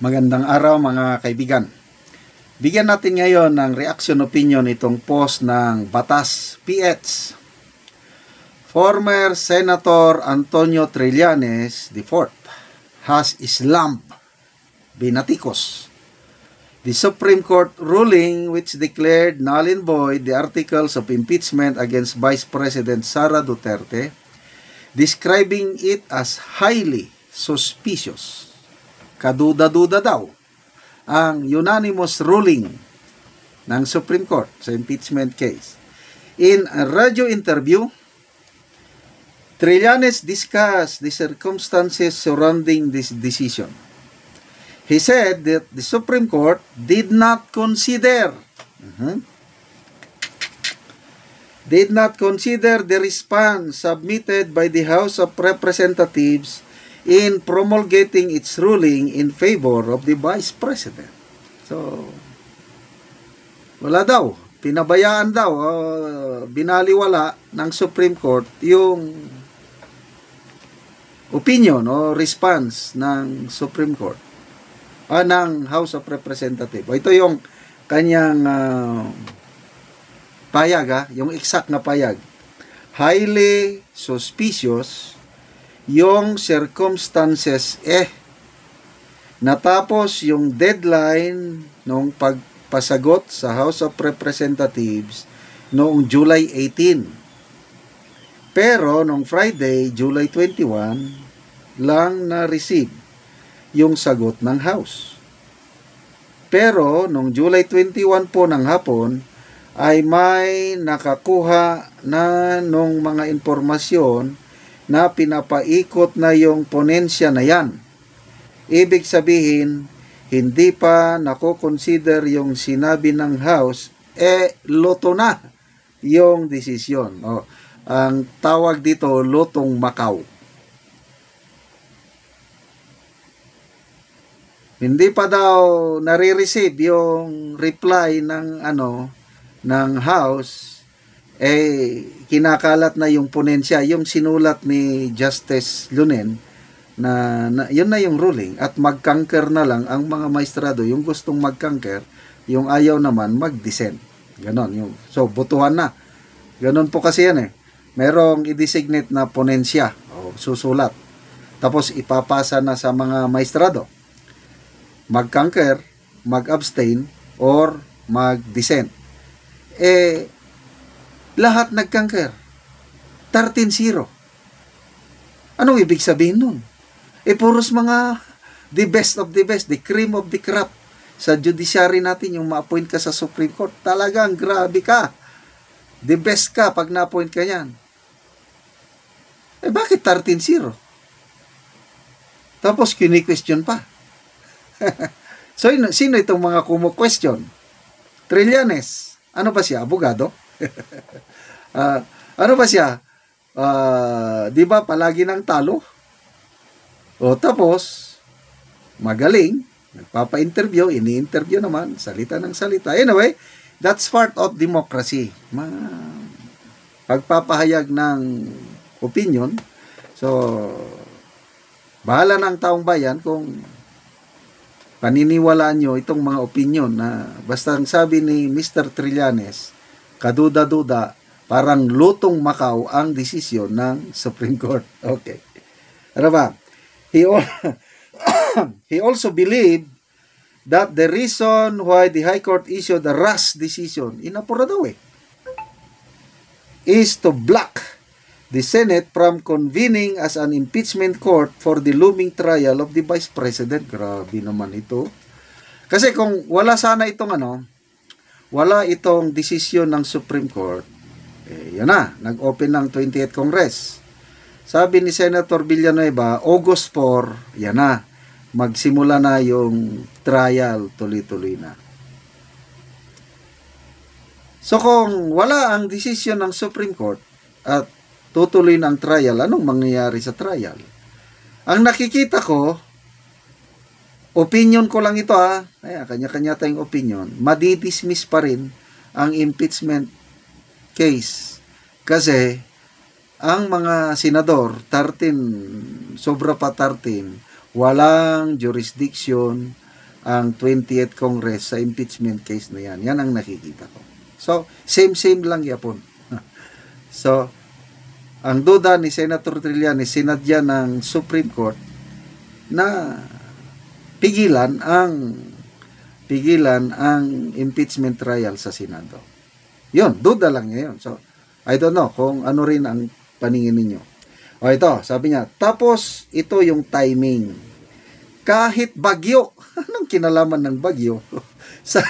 Magandang araw mga kaibigan. Bigyan natin ngayon ng reaction opinion itong post ng Batas PH. Former Senator Antonio Trillanes IV has slammed binatikos the Supreme Court ruling which declared null and void the articles of impeachment against Vice President Sara Duterte, describing it as highly suspicious. Kaduda-duda daw ang unanimous ruling ng Supreme Court sa impeachment case. In a radio interview, Trillanes discussed the circumstances surrounding this decision. He said that the Supreme Court did not consider the response submitted by the House of Representatives in promulgating its ruling in favor of the Vice President. So, wala daw. Pinabayaan daw, binaliwala ng Supreme Court yung opinion o response ng Supreme Court, ng House of Representatives. Ito yung kanyang payag, yung exact na payag. Highly suspicious yung circumstances natapos yung deadline nung pagpasagot sa House of Representatives noong July 18. Pero nung Friday, July 21, lang na-receive yung sagot ng House. Pero nung July 21 po ng hapon ay may nakakuha na nung mga impormasyon na pinapaikot na yung ponensya na yan. Ibig sabihin, hindi pa nako-consider yung sinabi ng House, loto na yung desisyon. Ang tawag dito, lotong Macau. Hindi pa daw nare-receive yung reply ng House, kinakalat na yung ponensya, yung sinulat ni Justice Lunen na yun na yung ruling at mag-concur na lang ang mga maestrado, yung gustong mag-concur, yung ayaw naman mag-dissent. Ganon. So, butuhan na. Ganon po kasi yan Merong i-designate na ponensya o susulat. Tapos ipapasa na sa mga maestrado. Mag-concur, mag-abstain, or mag-dissent. Lahat nag-concur. 13-0. Anong ibig sabihin nun? Puros mga the best of the best, the cream of the crop sa judiciary natin, yung ma-appoint ka sa Supreme Court. Talagang grabe ka. The best ka pag na-appoint ka yan. Bakit 13-0? Tapos kini-question pa. So, sino itong mga kumu-question? Trillanes. Ano ba siya? Abogado? Ano ba siya? Di ba palagi nang talo? Tapos, magaling, nagpapa-interview, ini-interview naman, salita ng salita. Anyway, that's part of democracy. Pagpapahayag ng opinion. So, bahala ng taong bayan kung paniniwalaan nyo itong mga opinion na basta ang sabi ni Mr. Trillanes, kaduda-duda, parang lutong Macau ang desisyon ng Supreme Court. Okay. Ano ba? He also believed that the reason why the High Court issued a rash decision, inapura daw is to block the Senate from convening as an impeachment court for the looming trial of the Vice President. Grabe naman ito. Kasi kung wala sana itong wala itong desisyon ng Supreme Court, yan na, nag-open ng 28th Congress. Sabi ni Senator Villanueva, August 4, yan na, magsimula na yung trial, tuloy-tuloy na. So kung wala ang desisyon ng Supreme Court at tutuloy ng trial, anong mangyayari sa trial? Ang nakikita ko, opinion ko lang ito kanya-kanya tayong opinion, madidismiss pa rin ang impeachment case. Kasi ang mga senador, 13, sobra pa 13, walang jurisdiction ang 20th Congress sa impeachment case na yan. Yan ang nakikita ko. So, same lang yapon. So, ang duda ni Senator Trillanes, sinadya ng Supreme Court na pigilan ang impeachment trial sa Senado. Yun, duda lang niya yun. So, I don't know kung ano rin ang paningin ninyo. O ito, sabi niya, tapos ito yung timing. Kahit bagyo, anong kinalaman ng bagyo sa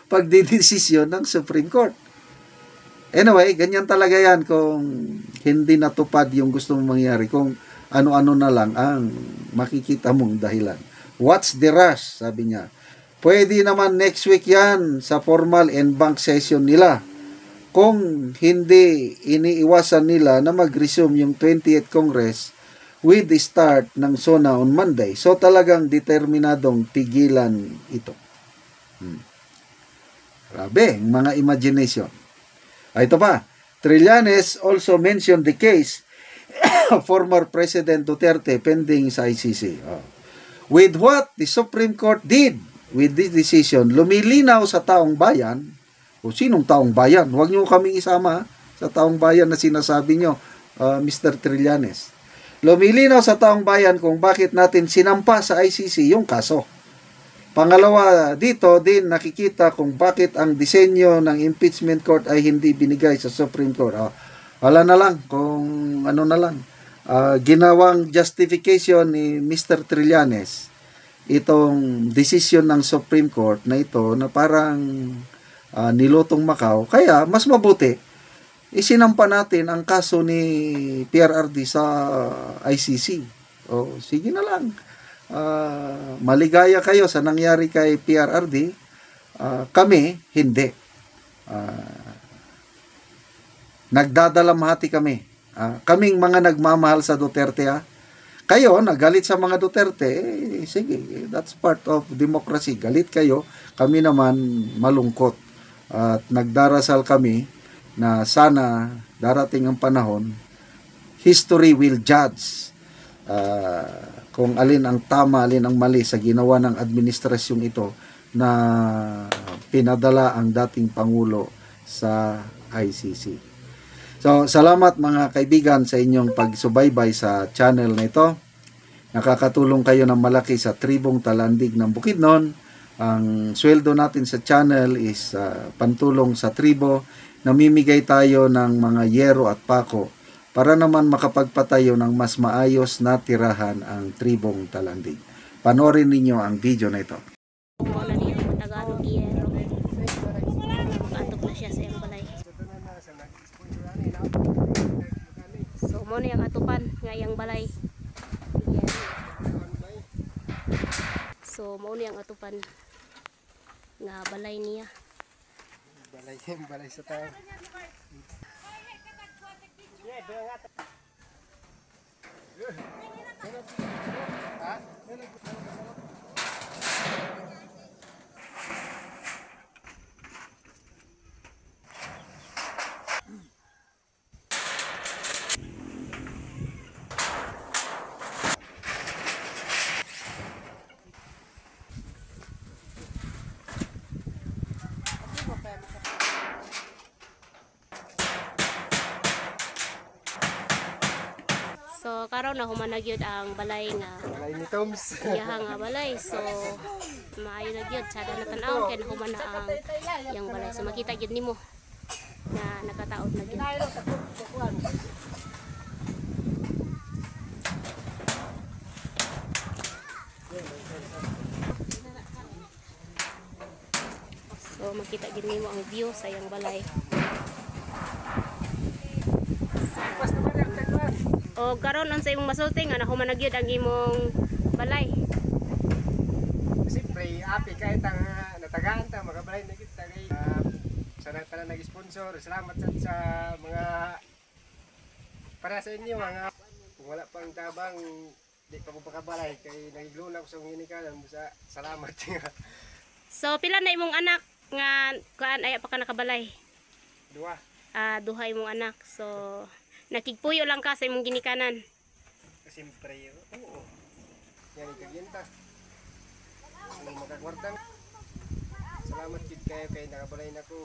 pagdidesisyon ng Supreme Court? Anyway, ganyan talaga yan kung hindi natupad yung gusto mong mangyari, kung ano-ano na lang ang makikita mong dahilan. What's the rush? Sabi niya. Pwede naman next week yan sa formal en banc session nila. Kung hindi iniiwasan nila na mag-resume yung 20th Congress with the start ng SONA on Monday. So talagang determinadong pigilan ito. Grabe, mga imagination. Ito pa, Trillanes also mentioned the case of former President Duterte pending sa ICC. With what the Supreme Court did with this decision, lumilinaw sa taong bayan. O sinong taong bayan? Huwag niyo kaming isama sa taong bayan na sinasabi niyo, Mr. Trillanes. Lumilinaw sa taong bayan kung bakit natin sinampa sa ICC yung kaso. Pangalawa, dito din nakikita kung bakit ang disenyo ng impeachment court ay hindi binigay sa Supreme Court. Wala na lang kung ano na lang. Ginawang justification ni Mr. Trillanes itong decision ng Supreme Court na ito na parang nilutong Macau. Kaya mas mabuti isinampa natin ang kaso ni PRRD sa ICC. O sige na lang. Maligaya kayo sa nangyari kay PRRD. Kami hindi. Nagdadalamhati kami. Kaming mga nagmamahal sa Duterte. Kayo, nagalit sa mga Duterte, sige, that's part of democracy. Galit kayo, kami naman malungkot. At nagdarasal kami na sana darating ang panahon, history will judge kung alin ang tama, alin ang mali sa ginawa ng administrasyong ito na pinadala ang dating Pangulo sa ICC. So, salamat mga kaibigan sa inyong pagsubaybay sa channel na ito. Nakakatulong kayo ng malaki sa tribong Talandig ng Bukidnon. Ang sweldo natin sa channel is pantulong sa tribo. Namimigay tayo ng mga yero at pako para naman makapagpatayo ng mas maayos na tirahan ang tribong Talandig. Panoorin ninyo ang video na ito. Muna niya ang Tagalog yero. Antok na siya sa iyang balay. So, muna yung atupan nga iyang balay. Yero. So, muna yung atupan nga balay niya. Balay sa tao. So, karon na humanag yun ang balay nga. Balay ni Toms. Iyaha nga balay. So, maayo na yun. Sada na tanaw kaya nahuman na ang iyang balay. So, makita yun nimo na nakataot na yun. So, makita yun nimo ang view sa iyang balay. O karon on sa imong masulti nga nahumanag yun ang imong balay. Siyempre, api kahit ang natagaan ta, magabalay na kita kay sana tanan nag-sponsor. Salamat sa mga para sa inyo mga kung wala pang tabang di pa ko pakabalay kay nagigluna ko sa nginikanan sa salamat. So pila na imong anak nga kuan ay pa ka nakabalay? Dua. Duha imong anak. So nakigpuyo lang ka sa imong ginikanan. Siyempre, oo. Yan ikaginta. Ang makagwardang. Salamat gid kayo kay nakabalay nako.